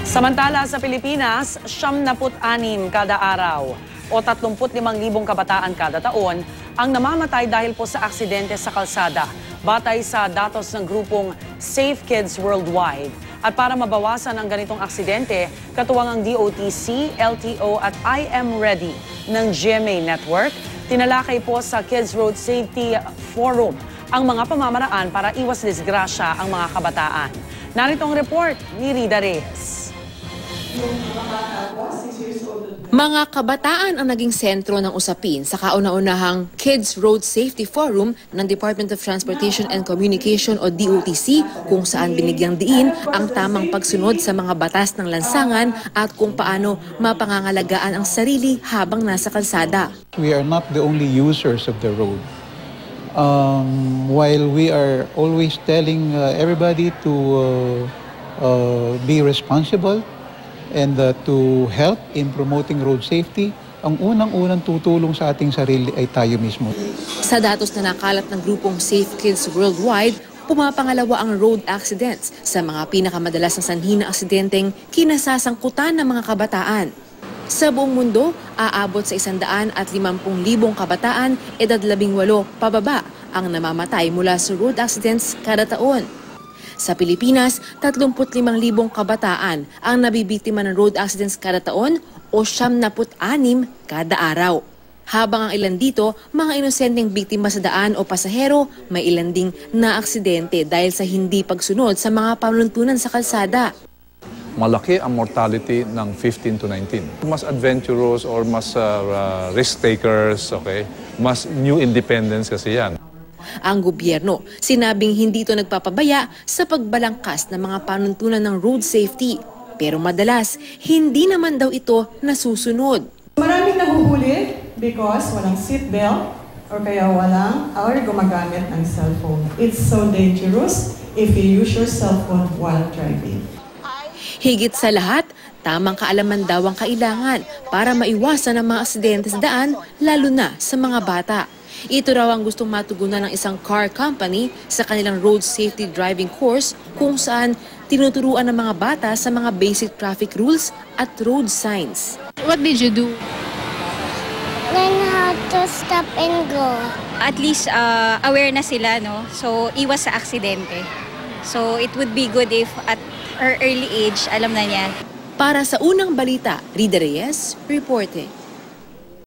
Samantala sa Pilipinas, 76 kada araw o 35,000 kabataan kada taon ang namamatay dahil po sa aksidente sa kalsada, batay sa datos ng grupong Safe Kids Worldwide. At para mabawasan ang ganitong aksidente, katuwang ang DOTC, LTO at I Am Ready ng GMA Network, tinalakay po sa Kids Road Safety Forum ang mga pamamaraan para iwas disgrasya ang mga kabataan. Narito ang report ni Rida Reyes. Mga kabataan ang naging sentro ng usapin sa kauna-unahang Kids Road Safety Forum ng Department of Transportation and Communication o DOTC, kung saan binigyang diin ang tamang pagsunod sa mga batas ng lansangan at kung paano mapangangalagaan ang sarili habang nasa kalsada. We are not the only users of the road. While we are always telling everybody to be responsible and to help in promoting road safety, ang unang-unang tutulong sa ating sarili ay tayo mismo. Sa datos na nakalat ng grupong Safe Kids Worldwide, pumapangalawa ang road accidents sa mga pinakamadalas na sanhi ng aksidenteng kinasasangkutan ng mga kabataan. Sa buong mundo, aabot sa 150,000 kabataan, edad 18 pababa ang namamatay mula sa road accidents kada taon. Sa Pilipinas, 35,000 kabataan ang nabibiktima ng road accidents kada taon o 76 kada araw. Habang ang ilan dito, mga inosenteng biktima sa daan o pasahero, may ilan ding na-aksidente dahil sa hindi pagsunod sa mga panuntunan sa kalsada. Malaki ang mortality ng 15 to 19. Mas adventurous or mas risk takers, okay? Mas new independence kasi yan. Ang gobyerno, sinabing hindi ito nagpapabaya sa pagbalangkas ng mga panuntunan ng road safety. Pero madalas, hindi naman daw ito nasusunod. Maraming nahuhuli because walang seatbelt or kaya walang or gumagamit ng cellphone. It's so dangerous if you use your cellphone while driving. Higit sa lahat, tamang kaalaman daw ang kailangan para maiwasan ang mga aksidente sa daan, lalo na sa mga bata. Ito raw ang gustong matugunan ng isang car company sa kanilang road safety driving course, kung saan tinuturuan ng mga bata sa mga basic traffic rules at road signs. What did you do? Learn how to stop and go. At least aware na sila, no? So iwas sa aksidente. So it would be good if at her early age, alam na niya. Para sa unang balita, Rida Reyes, reporting.